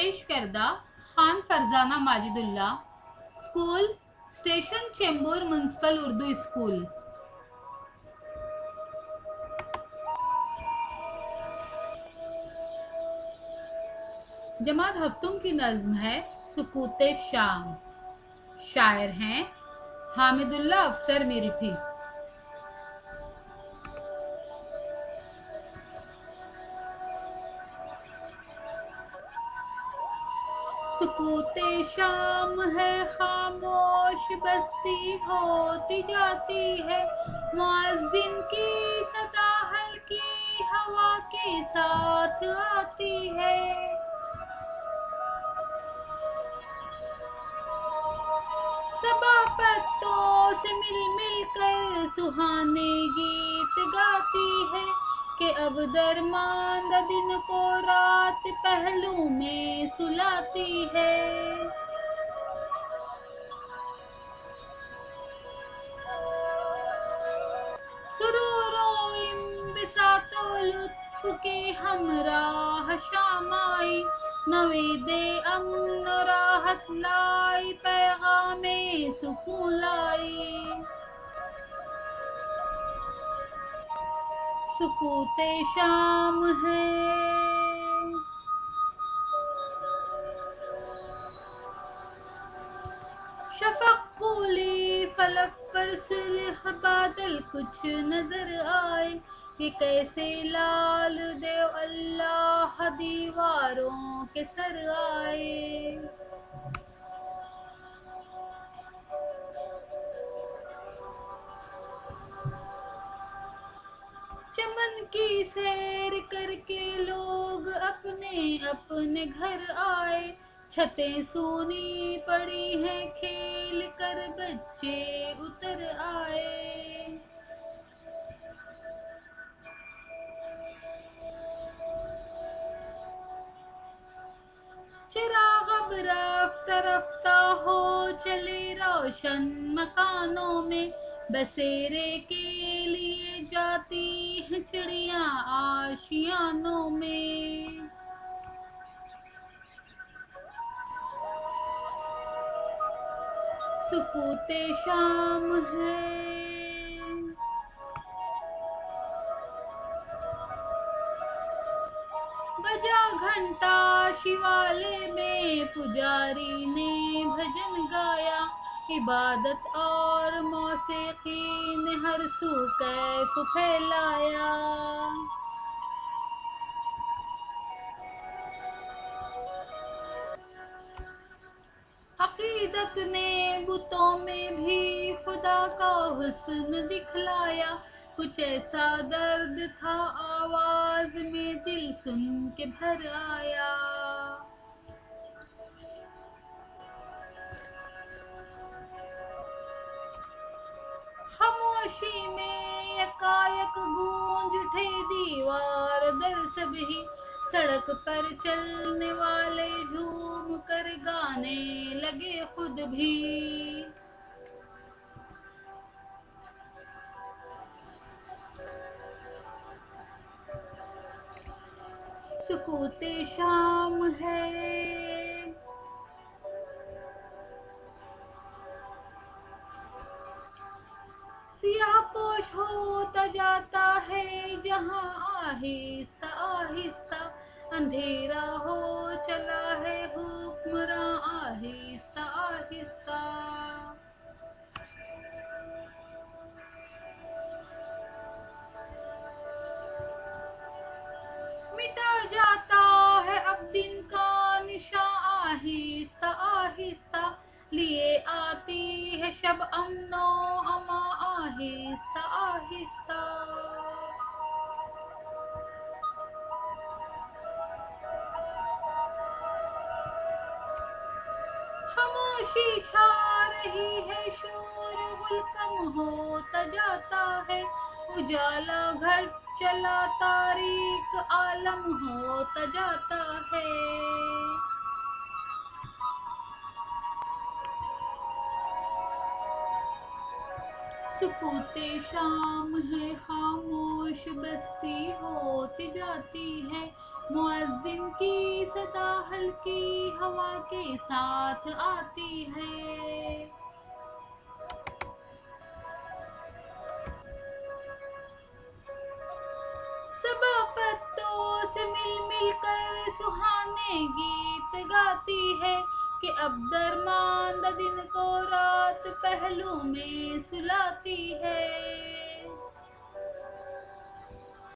पेश करदा Khan Farzana Majidullah, school station Chembur municipal Urdu school. जमात हफ्तुम की नज्म है सुकूते शाम। शायर हैं हामिदुल्लाह अफसर मेरठी। सुकूते शाम है, खामोश बस्ती होती जाती है। मुअज्जिन की सदा हल्की हवा के साथ आती है। सबा पत्तों से मिल मिल कर सुहाने गीत गाती है कि अब दरमांदा दिन को रात पहलू में सुलाती है। सुरूरों इम्बिसातो लुत्फ के हमराह शाम आई। नवेदे अमन राहत लाई, पैगामे सुकून लाई। सुकूते शाम है। शफक खोले फलक पर सुलह बादल कुछ नजर आए। ये कैसे लाल देव अल्लाह दीवारों के सर आए। चमन की सैर करके लोग अपने अपने घर आए। छतें सोनी पड़ी हैं, खेल कर बच्चे उतर आए। चिराग अब रफ्ता रफ्ता हो चले रोशन मकानों में। बसेरे के लिए जाती हैं चिड़िया आशियानों में। सुकूते शाम है। बजा घंटा शिवालय में, पुजारी ने भजन गाया। इबादत और मौसीकी ने हर सू कैफ फैलाया। अकीदत ने बुतों में भी खुदा का हुस्न दिखलाया। कुछ ऐसा दर्द था आवाज में, दिल सुन के भर आया। खामोशी में यकायक गूंज उठे दीवार दर सबही। सड़क पर चलने वाले झूम कर गाने लगे खुद भी। सुकूते शाम है। सियाह पोश होता जाता है जहां आहिस्ता आहिस्ता। अंधेरा हो चला है हुक्मरां आहिस्ता आहिस्ता। मिटा जाता है अब दिन का निशान आहिस्ता आहिस्ता। लिए आती है शब अमनो अमा आहिस्ता आहिस्ता। खामोशी छा रही है, शोरगुल कम होता जाता है। उजाला घर चला, तारीक आलम होता जाता है। सुकूते शाम है, खामोश बस्ती होती जाती है। मुअज्जिन की सदा हल्की हवा के साथ आती है। सबा पत्तों से मिल मिल कर सुहाने गीत गाती है कि अब दरमांदा दिन को रात पहलू में सुलाती है।